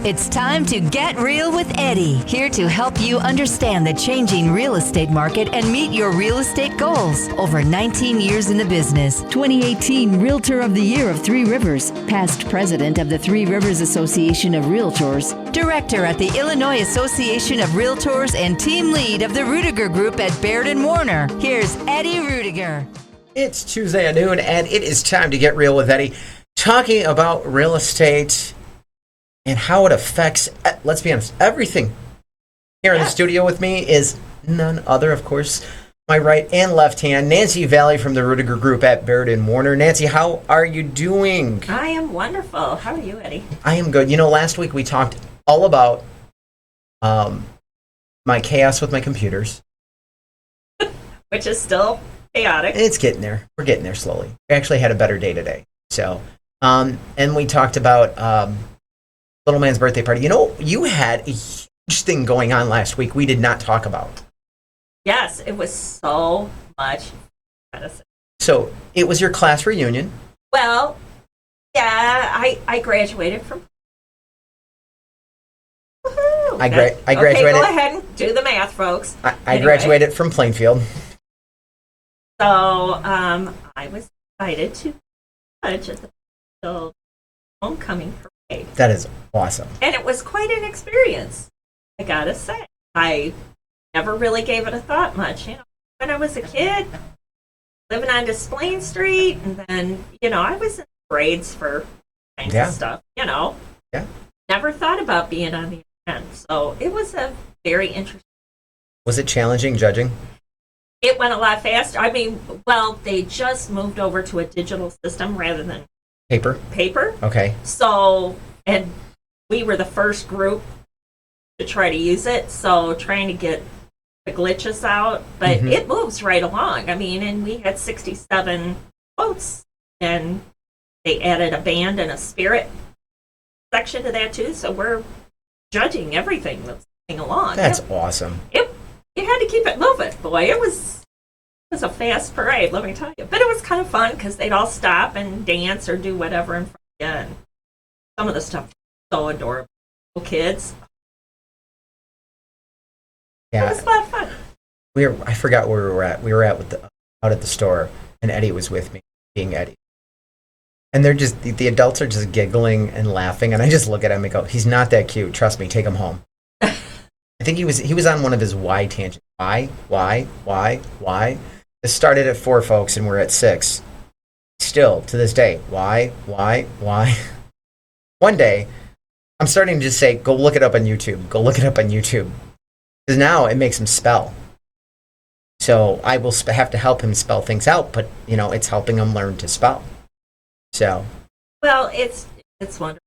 It's time to get real with Eddie, here to help you understand the changing real estate market and meet your real estate goals. Over 19 years in the business. 2018 Realtor of the Year of Three Rivers. Past president of the Three Rivers Association of Realtors. Director at the Illinois Association of Realtors and team lead of the Ruettiger Group at Baird and Warner. Here's Eddie Ruettiger. It's Tuesday at noon, and it is time to get real with Eddie, talking about real estate and how it affects, let's be honest, everything. Here in the studio with me is none other, of course, my right and left hand, Nancy Vallee from the Ruettiger Group at Baird and Warner. Nancy, how are you doing? I am wonderful. How are you, Eddie? I am good. You know, last week we talked all about my chaos with my computers. Which is still chaotic. It's getting there. We're getting there slowly. We actually had a better day today. So, and we talked about little man's birthday party. You know, you had a huge thing going on last week we did not talk about. Yes, it was so much medicine. So, it was your class reunion. Well, yeah, I graduated from... Woohoo! I graduated... Okay, go ahead and do the math, folks. I graduated from Plainfield. So, I was invited to judge at the homecoming parade. That is awesome. And it was quite an experience, I gotta say. I never really gave it a thought much. You know, when I was a kid, living on Desplain Street, and then, you know, I was in grades for kinds of stuff, you know. Yeah. Never thought about being on the event. So it was a very interesting. Was it challenging judging? It went a lot faster. I mean, well, they just moved over to a digital system rather than Paper? Okay. So, and we were the first group to try to use it, so trying to get the glitches out, but it moves right along. I mean, and we had 67 votes, and they added a band and a spirit section to that too, so we're judging everything that's going along. That's awesome. You had to keep it moving, boy. It was a fast parade, let me tell you. But it was kind of fun because they'd all stop and dance or do whatever in front of you. And some of the stuff was so adorable. Little kids. Yeah. It was a lot of fun. I forgot where we were at. We were out at the store, and Eddie was with me, being Eddie. And they're just, the adults are just giggling and laughing, and I just look at him and go, he's not that cute. Trust me, take him home. I think he was on one of his why tangents. Why? This started at 4, folks, and we're at 6. Still, to this day, why? One day, I'm starting to just say, go look it up on YouTube. Because now it makes him spell. So I will have to help him spell things out, but, you know, it's helping him learn to spell. So. Well, it's wonderful.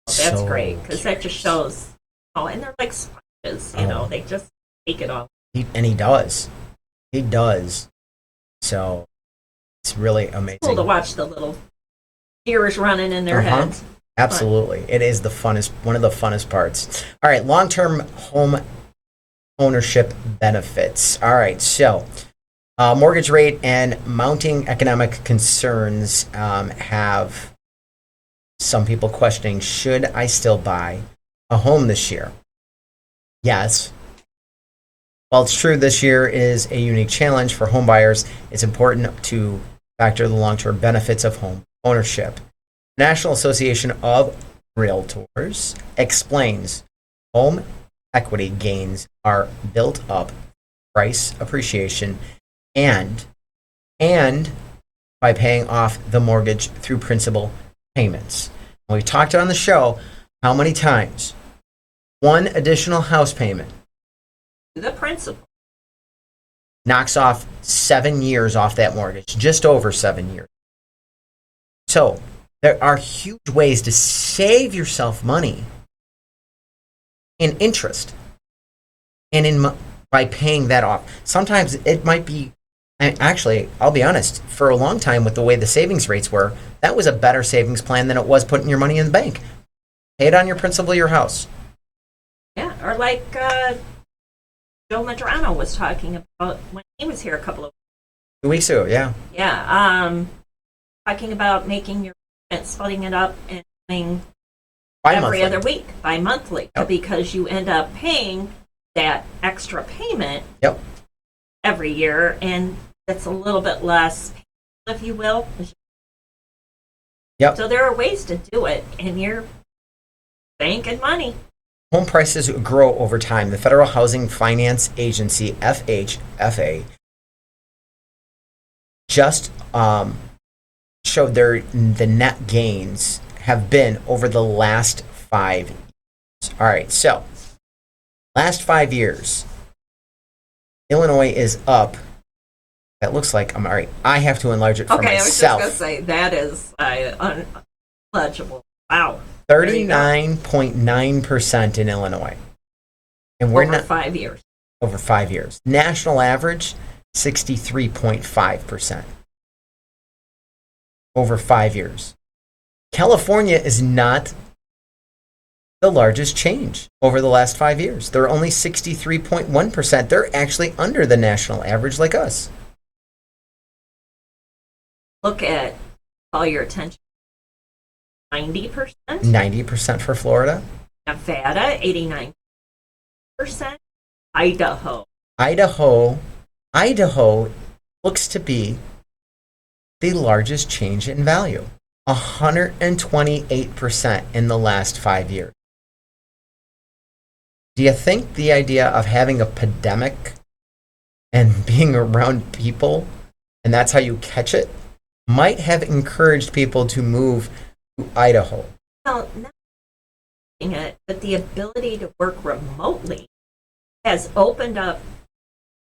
That's So great, because that just shows, and they're like sponges, you know, they just take it all. And he does. So it's really amazing. Cool to watch the little ears running in their heads. Absolutely. It is one of the funnest parts. All right, long-term home ownership benefits. All right, so mortgage rate and mounting economic concerns have some people questioning, should I still buy a home this year? Yes. While it's true this year is a unique challenge for home buyers, it's important to factor the long-term benefits of home ownership. The National Association of Realtors explains home equity gains are built up price appreciation and by paying off the mortgage through principal payments. We've talked on the show how many times one additional house payment, The principal, knocks off 7 years off that mortgage, just over 7 years. So there are huge ways to save yourself money in interest and by paying that off. Sometimes it might be, and actually, I'll be honest, for a long time with the way the savings rates were, that was a better savings plan than it was putting your money in the bank. Pay it on your principal of your house. yeah, or like Joe Madrano was talking about when he was here a couple of 2 weeks ago, yeah. Yeah, talking about making your splitting it up and doing every other week, bi-monthly, Yep. because you end up paying that extra payment Yep. every year, and it's a little bit less, if you will. Yep. So there are ways to do it, and you're banking money. Home prices grow over time. The Federal Housing Finance Agency, FHFA, just showed the net gains have been over the last 5 years. All right, so last 5 years, Illinois is up. That looks like I'm all right. I have to enlarge it for Okay, I was just myself. going to say, that is unlegible. Wow. 39.9% in Illinois. And we're Over not 5 years. over 5 years. National average 63.5% over 5 years. California is not the largest change over the last 5 years. They're only 63.1%. They're actually under the national average like us. Look at, call your attention, 90%. 90% for Florida. Nevada, 89%. Idaho. Idaho looks to be the largest change in value. 128% in the last 5 years. Do you think the idea of having a pandemic and being around people, and that's how you catch it, might have encouraged people to move to Idaho? Well, not it, but the ability to work remotely has opened up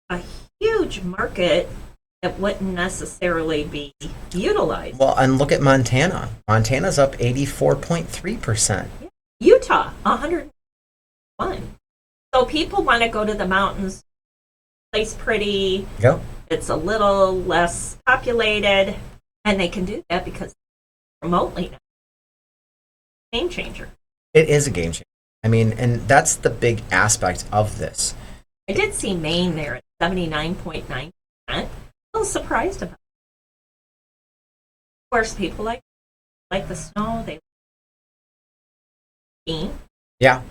a huge market that wouldn't necessarily be utilized. Well, and look at Montana. Montana's up 84.3%. Utah, 101. So people want to go to the mountains, place pretty, Yep. it's a little less populated, and they can do that because remotely now. Game changer. It is a game changer. I mean, and that's the big aspect of this. I did see Maine there at 79.9%. A little surprised about it. Of course, people like the snow. They skiing. Yeah.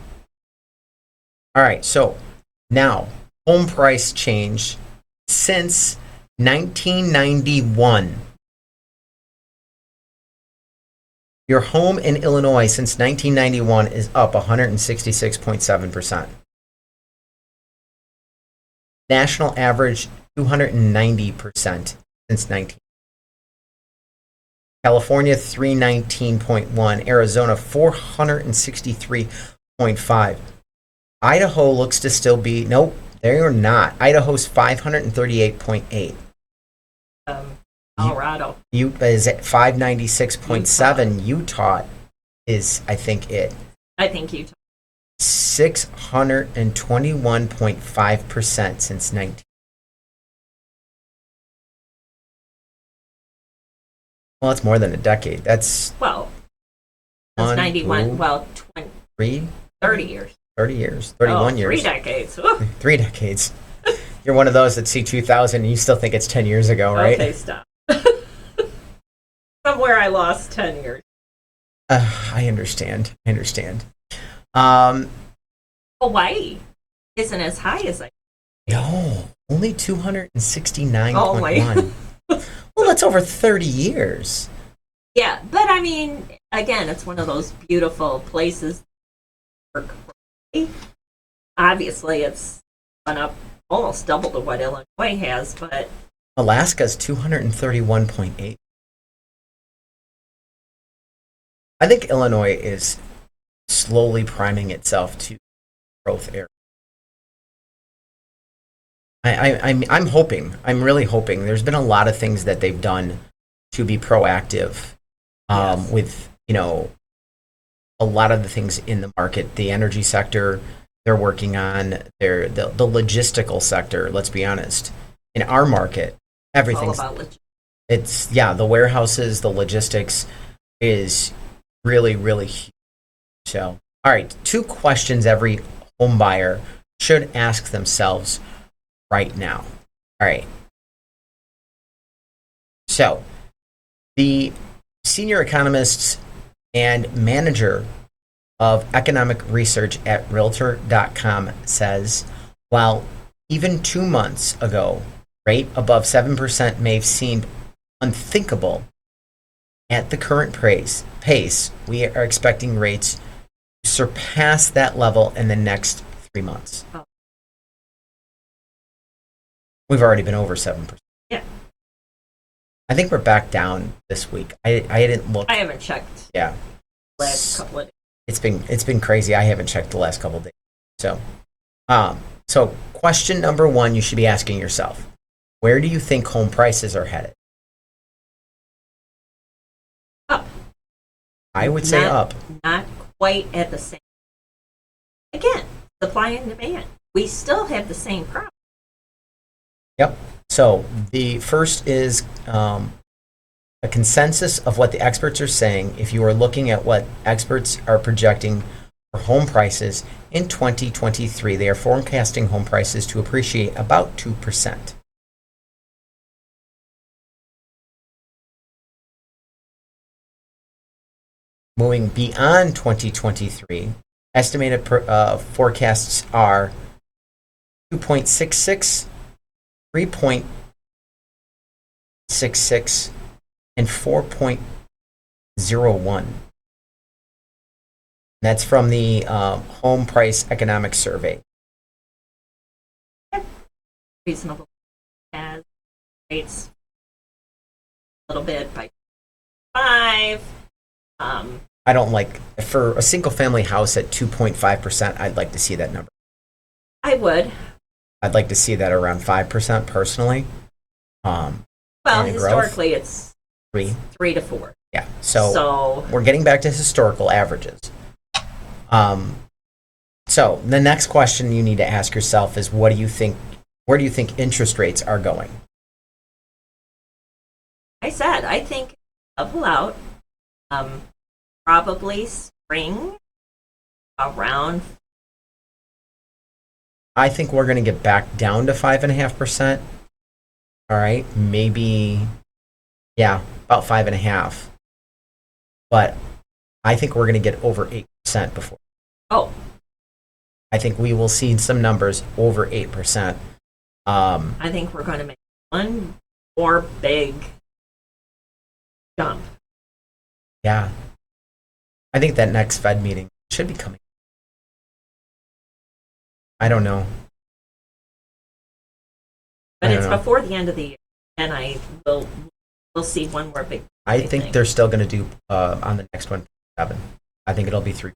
All right. So now, home price change since 1991. Your home in Illinois since 1991 is up 166.7%. National average 290% since 19. California 319.1, Arizona 463.5. Idaho looks to still be, nope, they are not. Idaho's 538.8. Colorado. Utah is at 596.7. Utah is, I think, it. I think Utah. 621.5% since 19. Well, that's more than a decade. That's Well, that's 91. 2, Well, 20, 30 years. 30 years, 31 years. 3 decades. Ooh. 3 decades. You're one of those that see 2000 and you still think it's 10 years ago, right? Okay, stop. Somewhere I lost 10 years. I understand. Hawaii isn't as high as I. No, only 269.1. Only. Well, that's over 30 years. Yeah, but I mean, again, it's one of those beautiful places. Obviously, it's gone up almost double to what Illinois has, but Alaska's 231.8. I think Illinois is slowly priming itself to growth area. I'm hoping. I'm really hoping. There's been a lot of things that they've done to be proactive Yes. with, a lot of the things in the market. The energy sector, they're working on the logistical sector, let's be honest. In our market, all everything's about legit. it's the warehouses, the logistics is really, really huge. So, all right, 2 questions every home buyer should ask themselves right now. All right. So, the senior economists and manager of economic research at Realtor.com says, while even 2 months ago, rate above 7% may have seemed unthinkable, at the current pace, we are expecting rates to surpass that level in the next 3 months. Oh. We've already been over 7%. Yeah. I think we're back down this week. I didn't look. I haven't checked Yeah. the last couple of days. It's been crazy. I haven't checked the last couple of days. So question number one you should be asking yourself: where do you think home prices are headed? Up. I would say up. Not quite at the same. Again, supply and demand. We still have the same problem. Yep. So the first is a consensus of what the experts are saying. If you are looking at what experts are projecting for home prices in 2023, they are forecasting home prices to appreciate about 2%. Moving beyond 2023, estimated forecasts are 2.66, 3.66, and 4.01. That's from the Home Price Economic Survey. Reasonable as rates a little bit by 5. I don't like, for a single family house at 2.5%, I'd like to see that number. I would. I'd like to see that around 5% personally. Well, and historically, growth, it's 3. 3 to 4. Yeah. So we're getting back to historical averages. So the next question you need to ask yourself is, where do you think interest rates are going? I think level out. Probably spring around. I think we're going to get back down to 5.5%. All right, maybe, yeah, about 5.5%. But I think we're going to get over 8% before. Oh, I think we will see some numbers over 8%. I think we're going to make one more big jump. Yeah. I think that next Fed meeting should be coming. I don't know. But I it's don't know. before the end of the year, and we'll see one more big. I think they're still going to do on the next one 7. I think it'll be 3.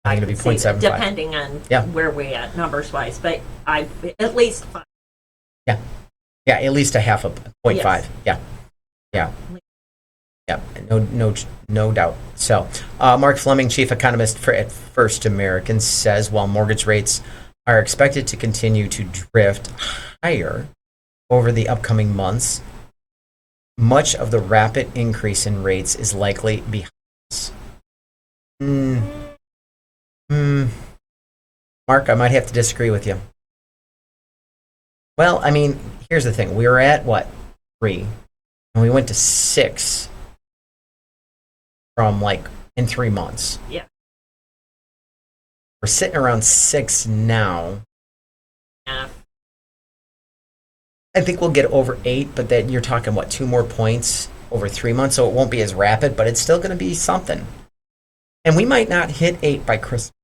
I think it'll be 0.75. Depending on where we at numbers wise, but I at least 5. Yeah, at least a half a 0.5. Yes. Yeah. No doubt. So, Mark Fleming, chief economist at First American, says while mortgage rates are expected to continue to drift higher over the upcoming months, much of the rapid increase in rates is likely behind us. Mark, I might have to disagree with you. Well, I mean, here's the thing. We were at, 3? And we went to 6 from, in 3 months. Yeah. We're sitting around 6 now. Yeah. I think we'll get over 8, but then you're talking, 2 more points over 3 months, so it won't be as rapid, but it's still going to be something. And we might not hit 8 by Christmas.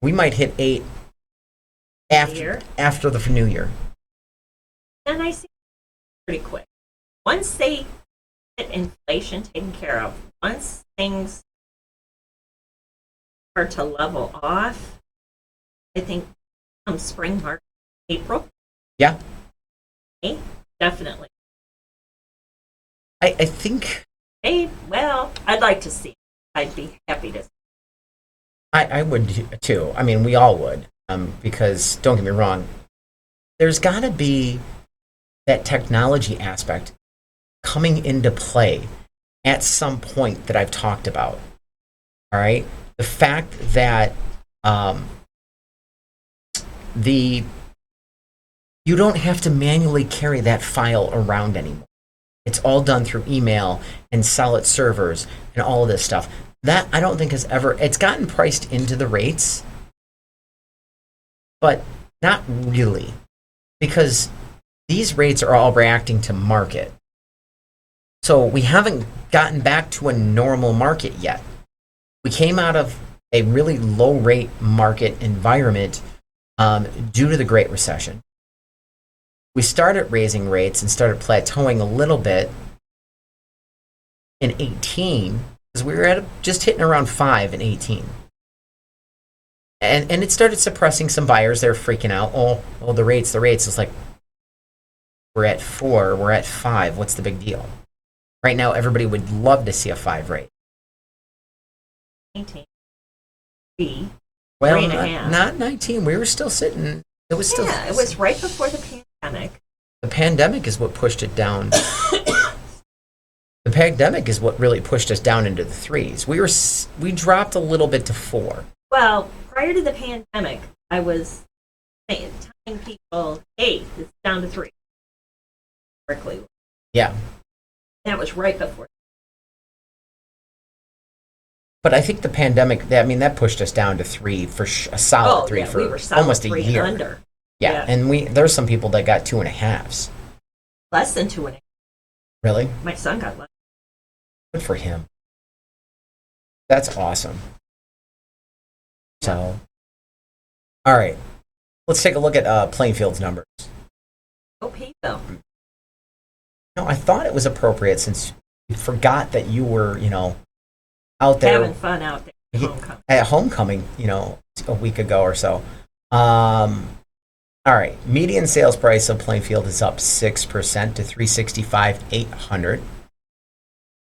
We might hit 8 after the new year. And I see pretty quick. Once they get inflation taken care of, once things start to level off, I think come spring, March, April. Yeah. Hey, definitely. I think. Hey, well, I'd like to see. I'd be happy to see. I would too. I mean, we all would. Because, don't get me wrong, there's got to be that technology aspect coming into play at some point that I've talked about. All right? The fact that you don't have to manually carry that file around anymore. It's all done through email and solid servers and all of this stuff. That I don't think has ever, it's gotten priced into the rates, but not really, because these rates are all reacting to market. So we haven't gotten back to a normal market yet. We came out of a really low rate market environment due to the Great Recession. We started raising rates and started plateauing a little bit in 18, because we were at just hitting around 5 in 18. And it started suppressing some buyers. They're freaking out. Oh, the rates. It's like, we're at 4, we're at 5. What's the big deal? Right now, everybody would love to see a 5 rate. 19. Well, 3.5. not 19. We were still sitting. It was still. Yeah, it was right before the pandemic. The pandemic is what pushed it down. The pandemic is what really pushed us down into the 3s. We dropped a little bit to 4. Well, prior to the pandemic, I was telling people, hey, it's down to 3. Berkeley. Yeah. That was right before. But I think the pandemic, that pushed us down to 3 for a solid 3 for we were solid almost a 3 year. Under. Yeah, and there's some people that got 2.5s. Less than 2.5. Really? My son got less. Good for him. That's awesome. So, all right, let's take a look at Plainfield's numbers. Go people. No, I thought it was appropriate since you forgot that you were, out there Having fun out there at homecoming. At homecoming, a week ago or so. All right, median sales price of Plainfield is up 6% to $365,800.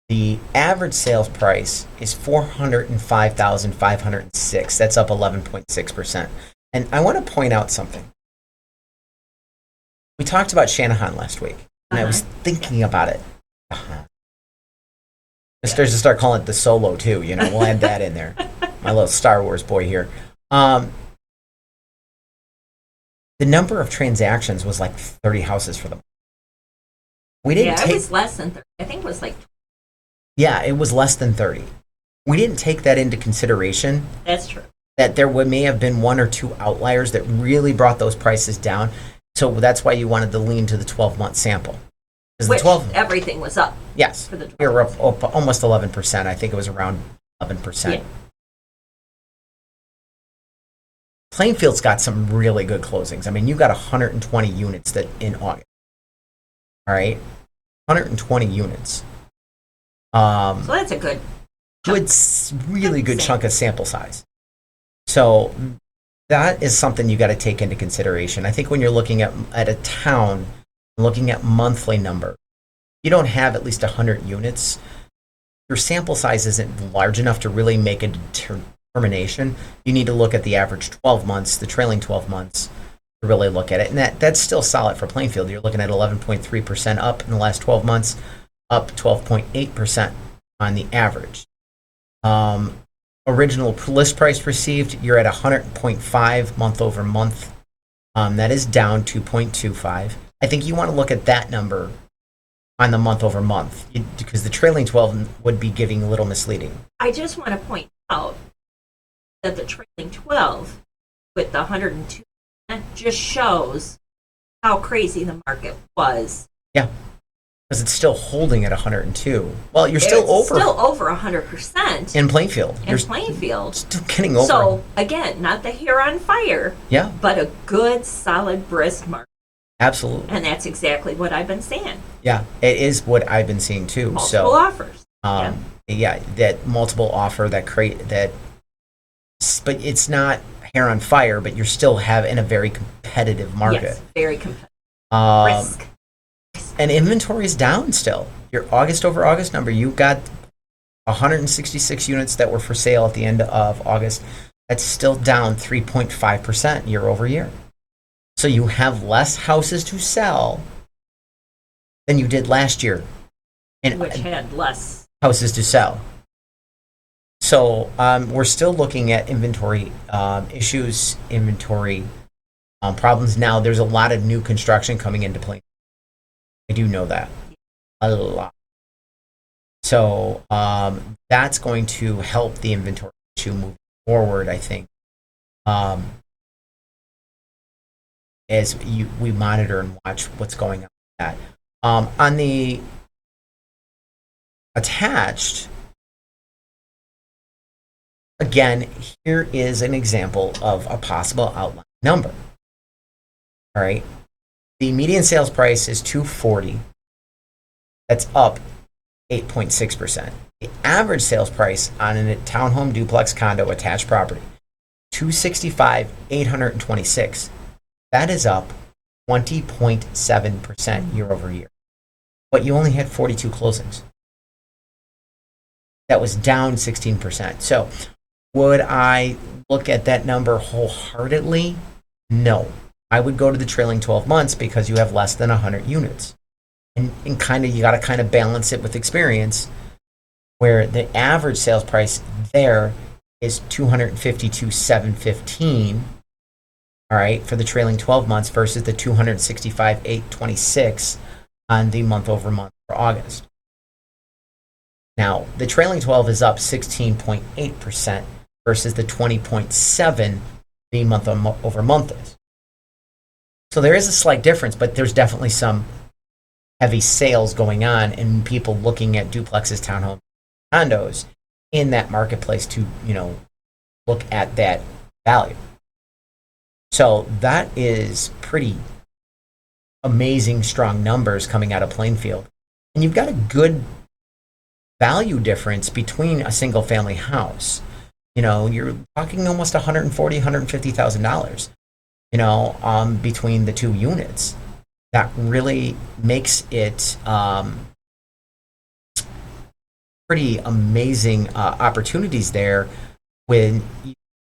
The average sales price is $405,506. That's up 11.6%. And I want to point out something. We talked about Shanahan last week, and I was thinking about it. Just start calling it the Solo too. We'll add that in there. My little Star Wars boy here. The number of transactions was like 30 houses for them. We didn't it was less than 30. I think it was like. Yeah, it was less than 30. We didn't take that into consideration. That's true. That there may have been 1 or 2 outliers that really brought those prices down. So that's why you wanted to lean to the 12-month sample. Which everything was up. Yes. For the we were up almost 11%. I think it was around 11%. Yeah. Plainfield's got some really good closings. You got 120 units that in August. All right? 120 units. So that's a good really good chunk of sample size. So that is something you got to take into consideration. I think when you're looking at a town, looking at monthly number, you don't have at least 100 units. Your sample size isn't large enough to really make a determination. You need to look at the average 12 months, the trailing 12 months, to really look at it. And that's still solid for Plainfield. You're looking at 11.3% up in the last 12 months, up 12.8% on the average. Original list price received, you're at 100.5 month over month. That is down 2.25. I think you want to look at that number on the month over month because the trailing 12 would be giving a little misleading. I just want to point out that the trailing 12 with the 102 just shows how crazy the market was. Yeah, because it's still holding at 102. Well, you're still over 100% in Plainfield. In Plainfield, still getting over. So again, not the hair on fire. Yeah, but a good, solid, brisk market. Absolutely. And that's exactly what I've been seeing. Yeah, it is what I've been seeing too. Multiple offers. Yeah, that multiple offer but it's not hair on fire, but you're still in a very competitive market. Yes, very competitive. Risk. And inventory is down still. Your August over August number, you got 166 units that were for sale at the end of August. That's still down 3.5% year over year. So you have less houses to sell than you did last year. Which had less houses to sell. So we're still looking at inventory issues, inventory problems. Now, there's a lot of new construction coming into play. I do know that. A lot. So that's going to help the inventory issue move forward, I think, as we monitor and watch what's going on with that. On the attached, again, here is an example of a possible outline number. All right. The median sales price is $240. That's up 8.6%. The average sales price on a townhome duplex condo attached property, $265,826. That is up 20.7% year over year. But you only had 42 closings. That was down 16%. So would I look at that number wholeheartedly? No. I would go to the trailing 12 months because you have less than 100 units. And kind of, you got to kind of balance it with experience, where the average sales price there is $252,715, all right, for the trailing 12 months versus the $265,826 on the month over month for August. Now, the trailing 12 is up 16.8% versus the 20.7 the month over month is. So there is a slight difference, but there's definitely some heavy sales going on and people looking at duplexes, townhomes, condos in that marketplace to, look at that value. So that is pretty amazing, strong numbers coming out of Plainfield. And you've got a good value difference between a single family house. You're talking almost $140,000, $150,000, between the two units. That really makes it pretty amazing opportunities there when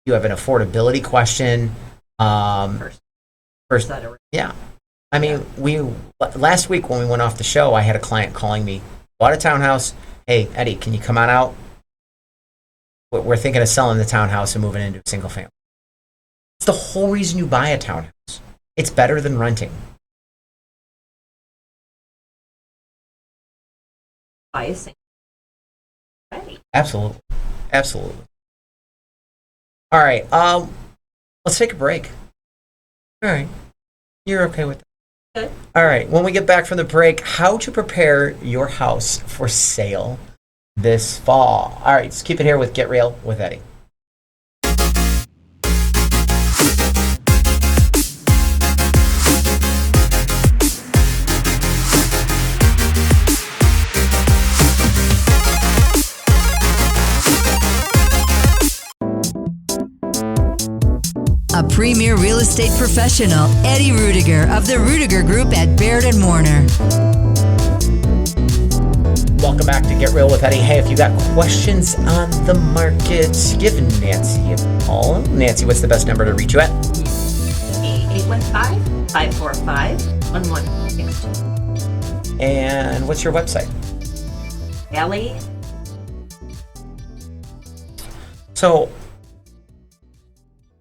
you have an affordability question. First, yeah. I mean, last week when we went off the show, I had a client calling me, bought a townhouse. Hey, Eddie, can you come on out? We're thinking of selling the townhouse and moving into a single family. It's the whole reason you buy a townhouse. It's better than renting. Biasing. Absolutely. All right. Let's take a break. All right. You're okay with that? Good. All right. When we get back from the break, how to prepare your house for sale this fall. All right. Let's keep it here with Get Real with Eddie. A premier real estate professional, Eddie Ruettiger of the Ruettiger Group at Baird and Warner. Welcome back to Get Real with Eddie. Hey, if you got questions on the market, give Nancy a call. Nancy, what's the best number to reach you at? 815-545-1162. And what's your website? Vallee. So,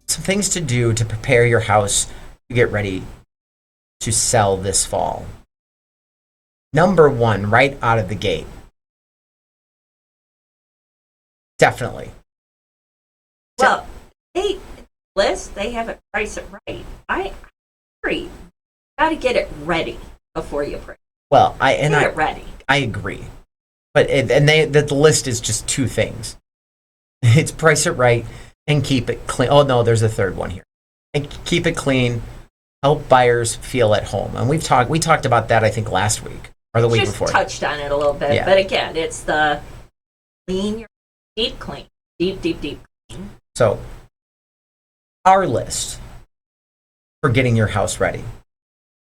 some things to do to prepare your house to get ready to sell this fall. Number one, right out of the gate. Definitely. Well, they have it priced it right. I agree. Got to get it ready before you price. Well, Get it ready. I agree. But the list is just two things. It's price it right and keep it clean. Oh no, there's a third one here. And keep it clean. Help buyers feel at home. And we talked about that, I think, last week or the week Just before. Touched on it a little bit, Yeah. but again, it's the clean, deep clean, deep clean. So, our list for getting your house ready.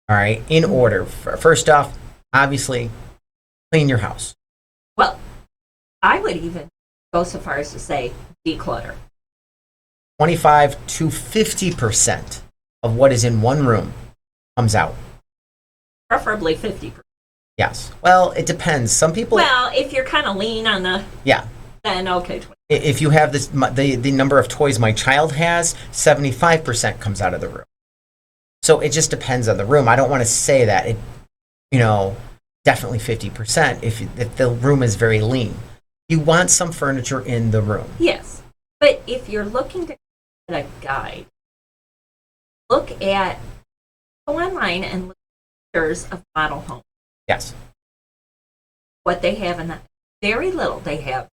All right, in order. First off, obviously, clean your house. Well, I would even go so far as to say declutter. 25 to 50% of what is in one room comes out. Preferably 50%. Yes. Well, it depends. Some people. Well, if you're kind of lean on the, Yeah. then okay, 20. If you have the number of toys my child has, 75% comes out of the room. So it just depends on the room. I don't want to say that. definitely 50% if the room is very lean. You want some furniture in the room. Yes. But if you're looking to get a guide, go online and look at pictures of model homes. Yes. What they have in that, very little. They have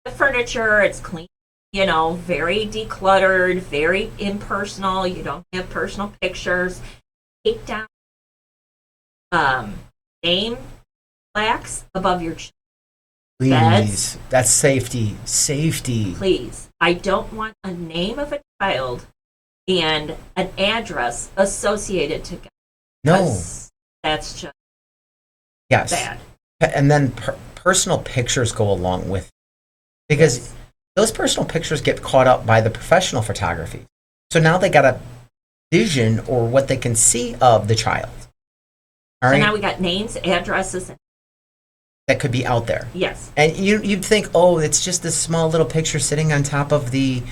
the furniture, it's clean, very decluttered, very impersonal. You don't have personal pictures. Take down name plaques above your Please. beds. That's safety. Safety. Please. I don't want a name of a child and an address associated to God. No. That's just Yes. bad. And then personal pictures go along with it. Because those personal pictures get caught up by the professional photography. So now they got a vision or what they can see of the child. All So right? now we got names, addresses, and That could be out there. yes. And you'd think, oh, it's just this small little picture sitting on top of the,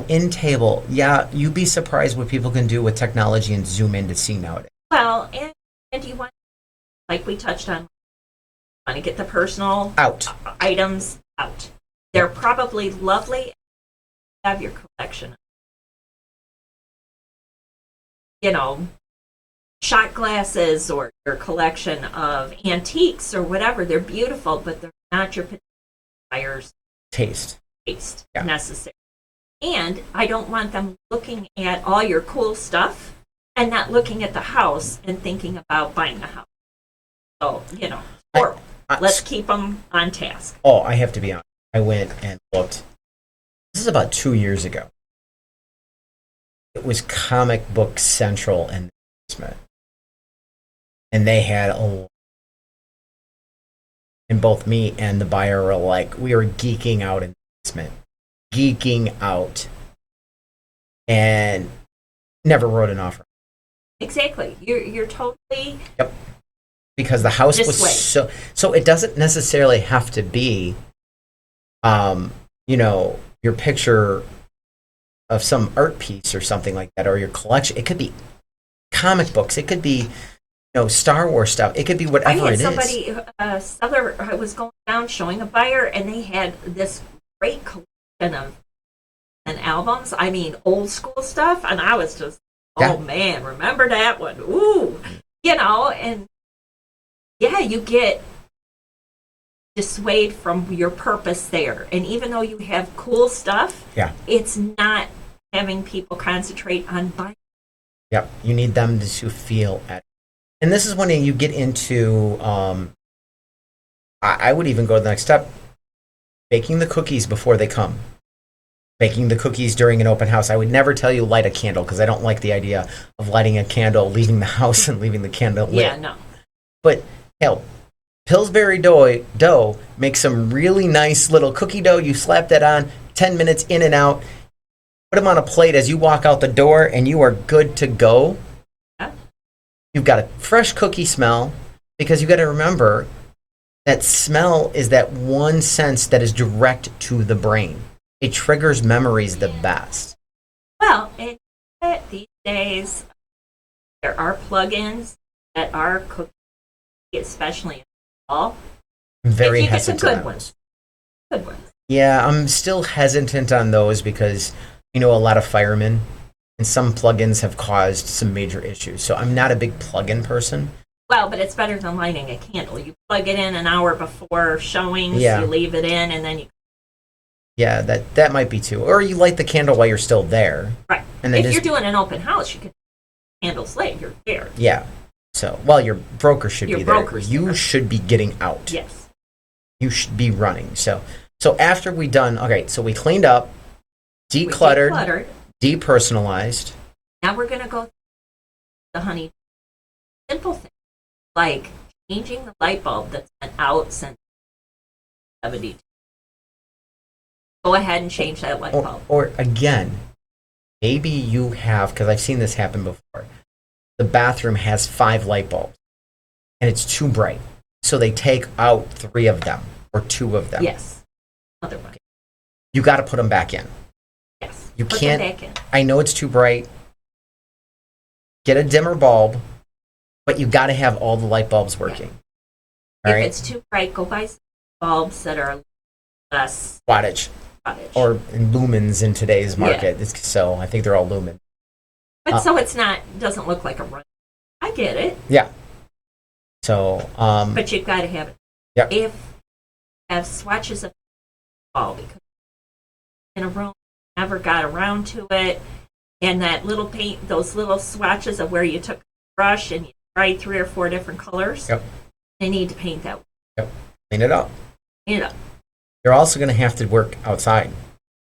end table. Yeah, you'd be surprised what people can do with technology and zoom in to see nowadays. Well, and you want, like we touched on, want to get the personal Out. items out. They're probably lovely. Have your collection. Shot glasses or your collection of antiques or whatever. They're beautiful, but they're not your buyer's Taste. taste Yeah. necessary. And I don't want them looking at all your cool stuff and not looking at the house and thinking about buying a house. So, or let's keep them on task. Oh, I have to be honest. I went and looked. This is about 2 years ago. It was Comic Book Central in the basement. And they had and both me and the buyer were like, we were geeking out in the basement. Geeking out. And never wrote an offer. Exactly. You're totally Yep. Because the house This was way. so it doesn't necessarily have to be your picture of some art piece or something like that, or your collection. It could be comic books. It could be, Star Wars stuff. It could be I whatever had it is. somebody, a seller was going down showing a buyer, and they had this great collection of albums. I mean, old school stuff, and I was just, Yeah. oh man, remember that one? Ooh, and yeah, you get dissuade from your purpose there. And even though you have cool stuff, Yeah. it's not having people concentrate on buying. Yep. You need them to feel at. And this is when you get into, I would even go to the next step, baking the cookies before they come. Baking the cookies during an open house. I would never tell you light a candle because I don't like the idea of lighting a candle, leaving the house, and leaving the candle lit. Yeah, no. But hell, Pillsbury dough makes some really nice little cookie dough. You slap that on, 10 minutes in and out. Put them on a plate as you walk out the door, and you are good to go. Yeah. You've got a fresh cookie smell because you got to remember that smell is that one sense that is direct to the brain. It triggers memories the best. Well, and these days, there are plugins that are cooking, especially in the fall. I'm very If you get hesitant some on good those. ones. Good ones. Yeah, I'm still hesitant on those because, a lot of firemen and some plugins have caused some major issues. So I'm not a big plugin person. Well, but it's better than lighting a candle. You plug it in an hour before showings, Yeah. you leave it in, and then you... Yeah, that might be too. Or you light the candle while you're still there. Right. And then If you're just, doing an open house, you can candles lit. You're there. yeah. So, well, your broker should Your be there. broker's You there. should be getting out. Yes. You should be running. So after we done, okay, so we cleaned up, We decluttered, decluttered. depersonalized. Now we're going to go the honey. Simple things like changing the light bulb that's been out since 72. Go ahead and change that light bulb. Or again, maybe you have, because I've seen this happen before, the bathroom has 5 light bulbs and it's too bright. So they take out 3 of them or 2 of them. Yes. Other one. You got to put them back in. Yes. You Put can't, them back in. I know it's too bright. Get a dimmer bulb, but you got to have all the light bulbs working. All If right. it's too bright, go buy some bulbs that are less Wattage wattage. or in lumens in today's market. So I think they're all lumen. But so it's not, doesn't look like a run. I get it. Yeah. So, But you've got to have it. Yep. If you have swatches of bulb, because in a room, never got around to it, and that little paint, those little swatches of where you took a brush and you tried 3 or 4 different colors, Yep. they need to paint that. Yep. Clean it up. You know, You're also going to have to work outside.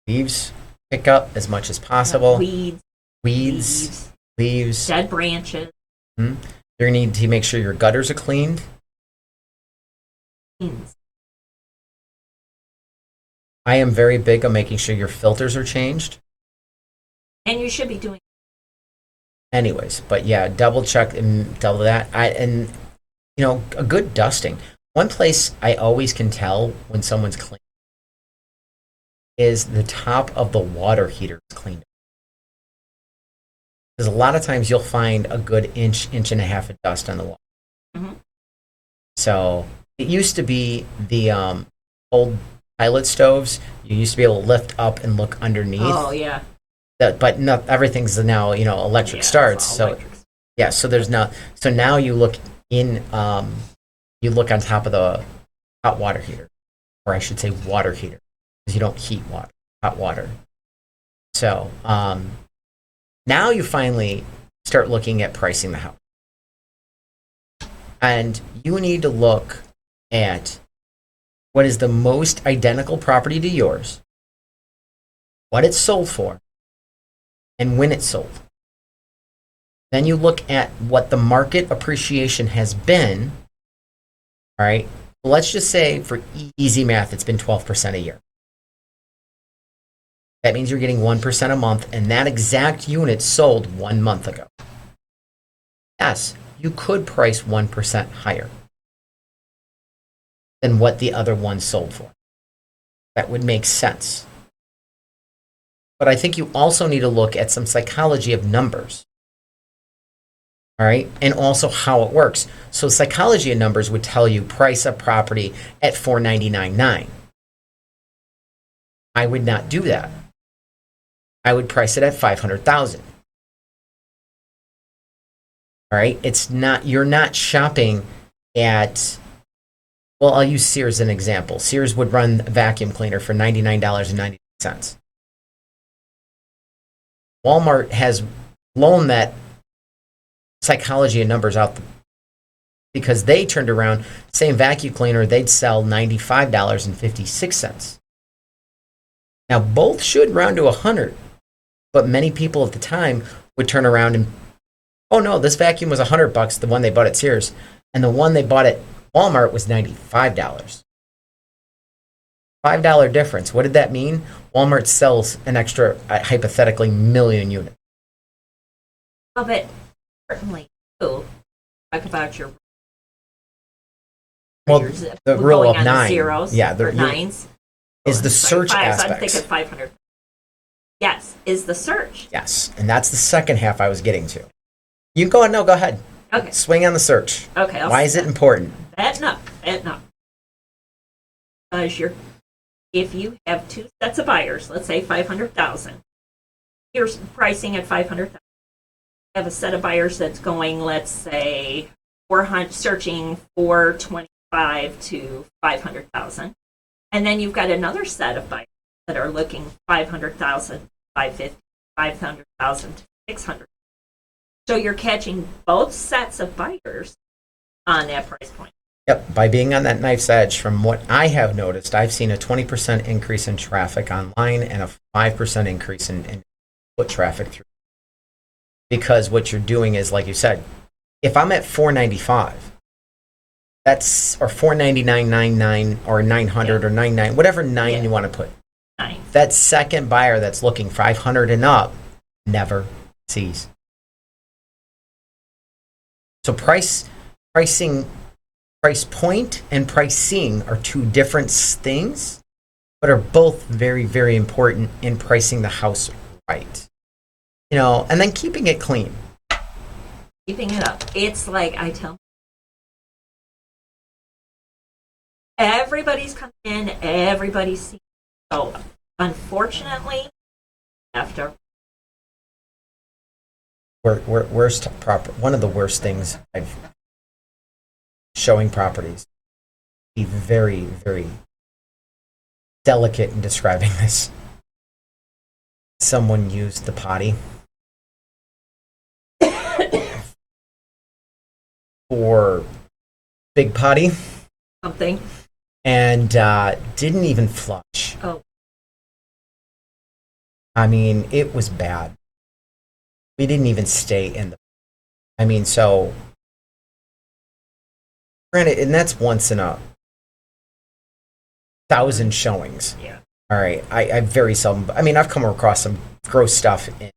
Leaves pick up as much as possible. weeds, Leaves. dead branches. You're going to need to make sure your gutters are cleaned. Beans. I am very big on making sure your filters are changed. And you should be doing Anyways, but yeah, double check and double that. And you know, a good dusting. One place I always can tell when someone's clean is the top of the water heater is cleaned. Because a lot of times you'll find a good inch and a half of dust on the water. Mhm. So it used to be the old pilot stoves. You used to be able to lift up and look underneath. Oh, yeah. But not everything's now electric Yeah, starts. it's So all electric. yeah, so there's not. So now you look in. You look on top of the hot water heater, or I should say water heater, because you don't heat hot water. So now you finally start looking at pricing the house, and you need to look at what is the most identical property to yours, what it's sold for, and when it sold. Then you look at what the market appreciation has been. All right. Let's just say for easy math, it's been 12% a year. That means you're getting 1% a month, and that exact unit sold 1 month ago. Yes, you could price 1% higher than what the other one sold for. That would make sense. But I think you also need to look at some psychology of numbers. All right, and also how it works. So psychology of numbers would tell you price a property at $499.9. I would not do that. I would price it at $500,000. All right, it's not. You're not shopping at. Well, I'll use Sears as an example. Sears would run a vacuum cleaner for $99.99. Walmart has blown that psychology of numbers out because they turned around, same vacuum cleaner, they'd sell $95.56. Now, both should round to 100, but many people at the time would turn around and, oh no, this vacuum was $100, the one they bought at Sears, and the one they bought at Walmart was $95. $5 difference. What did that mean? Walmart sells an extra, hypothetically, million units. Well, but certainly, too, talk about your Well, your the going rule of on the 9. zeros Yeah, or nines. is the Sorry, search fives. I'm aspects. thinking 500. Yes, is the search. Yes, and that's the second half I was getting to. You can go ahead. No, go ahead. Okay. Swing on the search. Okay. Why is it important? That no. Because if you have 2 sets of buyers, let's say 500,000, you're pricing at 500,000. You have a set of buyers that's going, let's say, 400, searching 425 to 500,000, and then you've got another set of buyers that are looking 500,000, 550, 500,000 to 600. So you're catching both sets of buyers on that price point. Yep, by being on that knife's edge, from what I have noticed, I've seen a 20% increase in traffic online and a 5% increase in foot traffic through. Because what you're doing is, like you said, if I'm at 495, that's, or 499.99 or 900 or 99, whatever 9 you want to put. 9. That second buyer that's looking 500 and up never sees. So price point and pricing are 2 different things, but are both very, very important in pricing the house right. And then keeping it clean. Keeping it up. It's like I tell everybody's coming in, everybody's seeing. So unfortunately, after Worst one of the worst things I've showing properties. Be very, very delicate in describing this. Someone used the potty for big potty something. and didn't even flush. Oh, I mean, it was bad. We didn't even stay in the. I mean, so granted, and that's once in a 1,000 showings. yeah. All right, I very seldom. I mean, I've come across some gross stuff, in,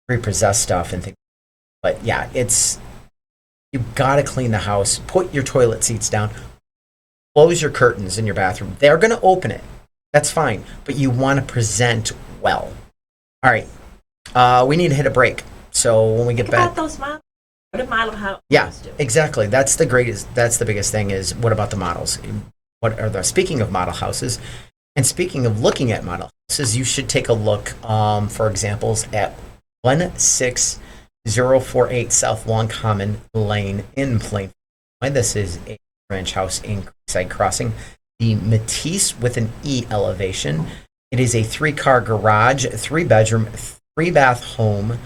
repossessed stuff and things. But yeah, you got to clean the house. Put your toilet seats down. Close your curtains in your bathroom. They're going to open it. That's fine, but you want to present well. All right, we need to hit a break. So when we get Think back, about those models. What do model houses yeah, do? exactly. That's the biggest thing is what about the models? Speaking of model houses, and speaking of looking at model houses, you should take a look, for examples, at 16048 South Long Common Lane in Plainfield. This is a ranch house in Creekside Crossing. The Matisse with an E elevation. It is a 3-car garage, 3-bedroom, 3-bath home.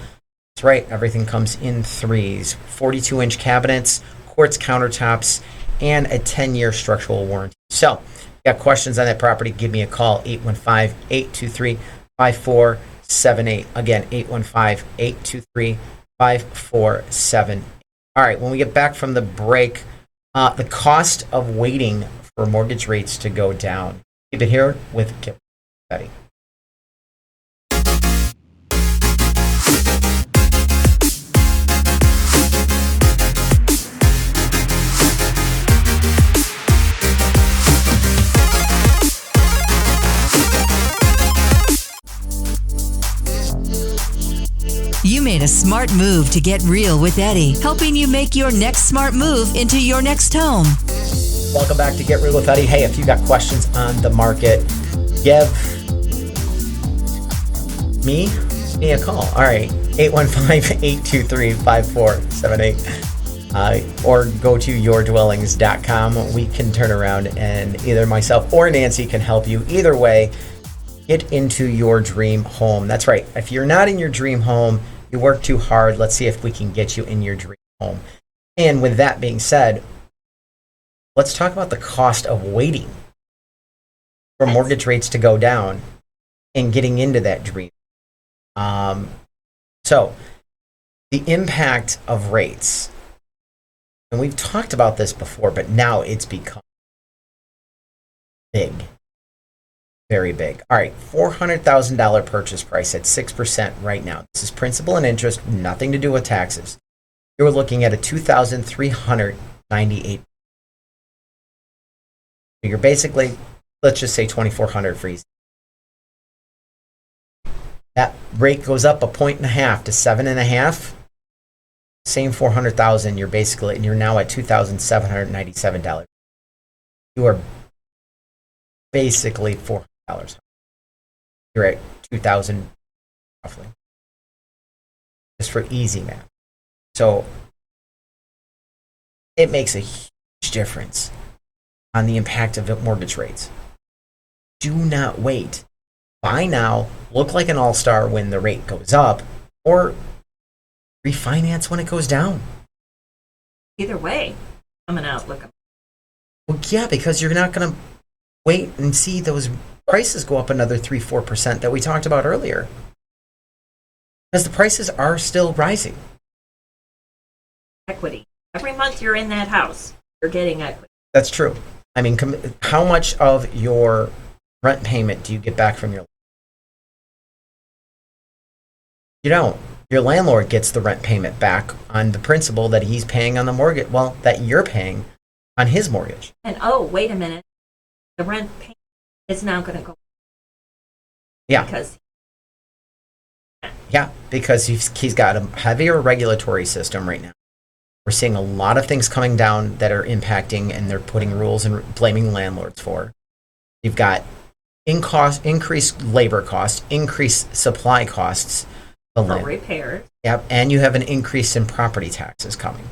That's right, everything comes in threes. 42-inch cabinets, quartz countertops, and a 10-year structural warranty. So, if you got questions on that property, give me a call, 815-823-5478. Again, 815-823-5478. All right, when we get back from the break, the cost of waiting for mortgage rates to go down. Keep it here with Betty. You made a smart move to get real with Eddie, helping you make your next smart move into your next home. Welcome back to Get Real with Eddie. Hey, if you got questions on the market, give me a call. All right, 815-823-5478. Or go to yourdwellings.com. We can turn around and either myself or Nancy can help you. Either way, get into your dream home. That's right. If you're not in your dream home, you work too hard. Let's see if we can get you in your dream home. And with that being said, let's talk about the cost of waiting for mortgage rates to go down and getting into that dream. So the impact of rates, and we've talked about this before, but now it's become big. Very big. All right, $400,000 purchase price at 6% right now. This is principal and interest, nothing to do with taxes. You're looking at a $2,398. You're basically, let's just say $2,400 for easy. That rate goes up 1.5 to 7.5. Same $400,000. You're now at $2,797. You are basically $400. You're at $2,000 roughly, just for easy math. So it makes a huge difference on the impact of mortgage rates. Do not wait. Buy now, look like an all-star when the rate goes up, or refinance when it goes down. Either way, coming out looking. Well, yeah, because you're not going to wait and see those prices go up another 3-4% that we talked about earlier. Because the prices are still rising. Equity. Every month you're in that house, you're getting equity. That's true. I mean, how much of your rent payment do you get back from your? You don't. Your landlord gets the rent payment back on the principal that he's paying on the mortgage. Well, that you're paying on his mortgage. And oh, wait a minute. The rent payment is now going to go. Yeah. Because he's got a heavier regulatory system right now. We're seeing a lot of things coming down that are impacting, and they're putting rules and blaming landlords for. You've got increased labor costs, increased supply costs. For repairs. Yep, and you have an increase in property taxes coming.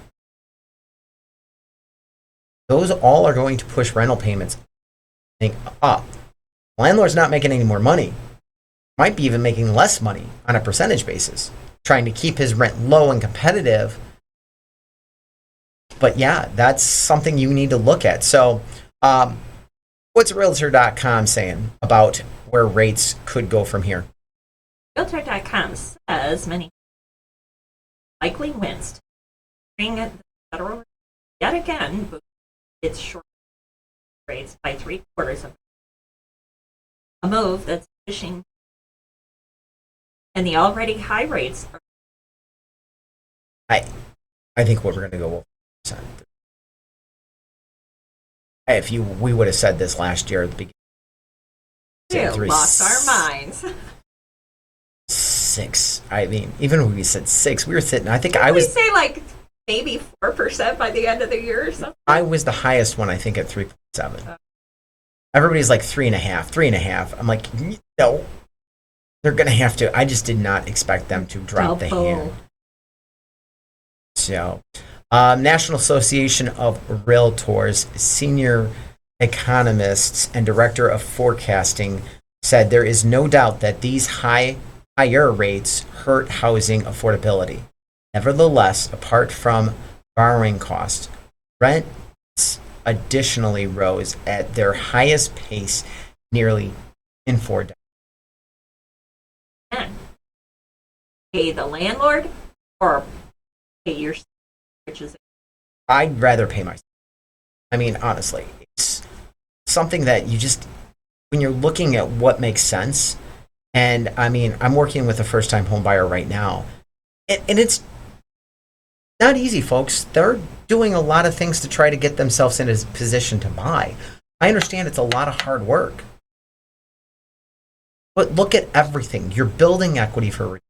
Those all are going to push rental payments up. Landlord's not making any more money. Might be even making less money on a percentage basis, trying to keep his rent low and competitive. But yeah, that's something you need to look at. So, what's Realtor.com saying about where rates could go from here? Realtor.com says many likely wins to bring the federal yet again boosted its short rates by 3/4 of a move that's pushing, and the already high rates are. I think we're going to go 1%. If we would have said this last year at the beginning, We lost our minds. 6. I mean, even when we said 6, we were sitting. I think Didn't I was. We say like maybe 4% by the end of the year or something. I was the highest one, I think, at 3.7. Everybody's like 3.5, 3.5. I'm like, no, they're going to have to. I just did not expect them to drop the hand. So, National Association of Realtors senior economists and director of forecasting said there is no doubt that these higher rates hurt housing affordability. Nevertheless, apart from borrowing costs, rents additionally rose at their highest pace nearly in 4 decades. Pay the landlord or pay yourself, which is. I'd rather pay myself. I mean, honestly, it's something that you just, when you're looking at what makes sense, and I mean, I'm working with a first-time home buyer right now, and it's not easy, folks. They're doing a lot of things to try to get themselves in a position to buy. I understand it's a lot of hard work. But look at everything. You're building equity for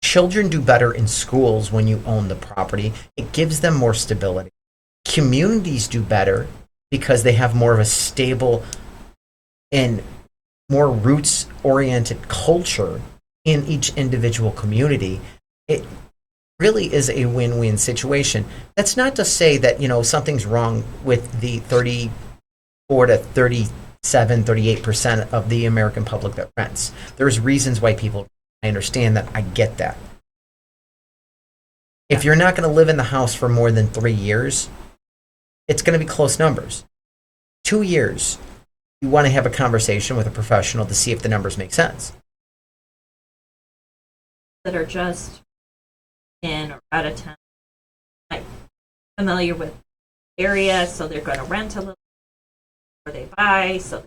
children do better in schools when you own the property. It gives them more stability. Communities do better because they have more of a stable and more roots-oriented culture in each individual community. It really is a win-win situation. That's not to say that, something's wrong with the 34 to 37, 38% of the American public that rents. There's reasons why people, I understand that, I get that. If you're not going to live in the house for more than 3 years, it's going to be close numbers. 2 years, you want to have a conversation with a professional to see if the numbers make sense. That are just in or out of town, like familiar with the area, so they're going to rent a little, or they buy, so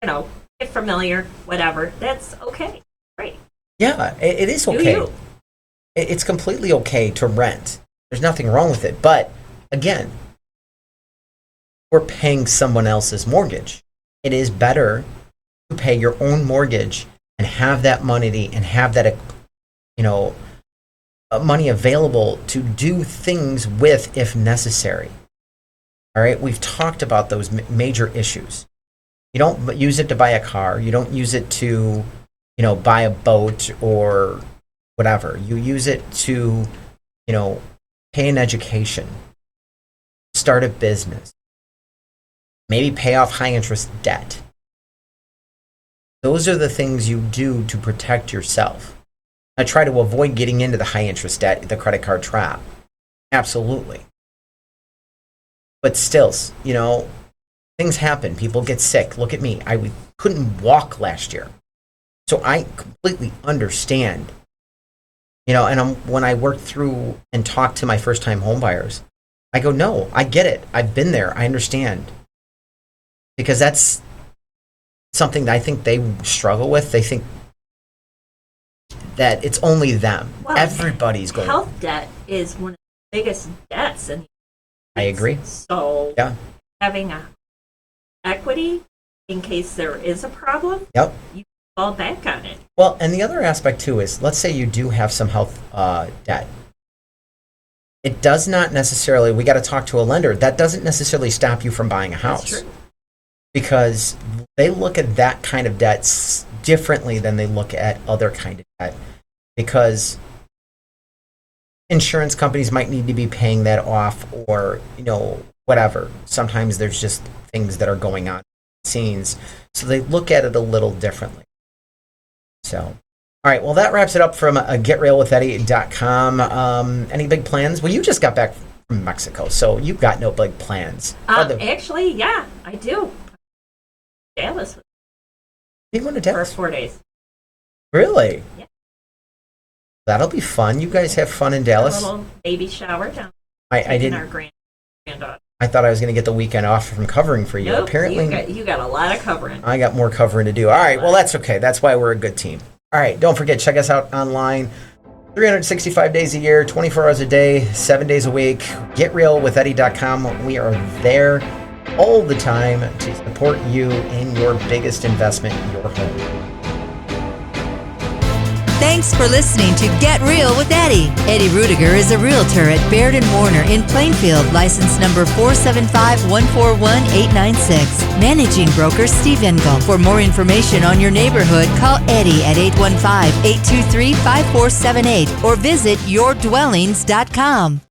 get familiar, whatever. That's okay. Great. Yeah, it is okay. It's completely okay to rent. There's nothing wrong with it. But again, we're paying someone else's mortgage. It is better to pay your own mortgage and have that money and have that, money available to do things with if necessary. All right, we've talked about those major issues. You don't use it to buy a car. You don't use it to, buy a boat or whatever. You use it to, pay an education, start a business, maybe pay off high interest debt. Those are the things you do to protect yourself. I try to avoid getting into the high interest debt, the credit card trap. Absolutely. But still, things happen. People get sick. Look at me. I couldn't walk last year. So I completely understand. And when I work through and talk to my first-time home buyers, I go, no, I get it. I've been there. I understand. Because that's something that I think they struggle with. They think that it's only them. Well, everybody's going. Health debt is one of the biggest debts in the I agree. So yeah, having a equity in case there is a problem, yep, you fall back on it. Well, and the other aspect too is, let's say you do have some health debt. it does not necessarily, we got to talk to a lender. That doesn't necessarily stop you from buying a house. That's true. Because they look at that kind of debt differently than they look at other kind of debt. Because insurance companies might need to be paying that off, or, whatever. Sometimes there's just things that are going on behind the scenes. So they look at it a little differently. So, all right. Well, that wraps it up from GetRealWithEddie.com. Any big plans? Well, you just got back from Mexico, so you've got no big plans. Actually, yeah, I do. Dallas. You going to Dallas? For 4 days. Really? Yeah. That'll be fun. You guys have fun in Dallas. A little baby shower down. I didn't. Our granddaughter. I thought I was going to get the weekend off from covering for you. Nope, Apparently, you got a lot of covering. I got more covering to do. All right. Well, that's okay. That's why we're a good team. All right. Don't forget, check us out online. 365 days a year, 24 hours a day, 7 days a week. GetRealWithEddie.com. We are there all the time to support you in your biggest investment, your home. Thanks for listening to Get Real with Eddie. Eddie Ruettiger is a realtor at Baird and Warner in Plainfield, license number 475141896. Managing broker Steve Engel. For more information on your neighborhood, call Eddie at 815-823-5478 or visit yourdwellings.com.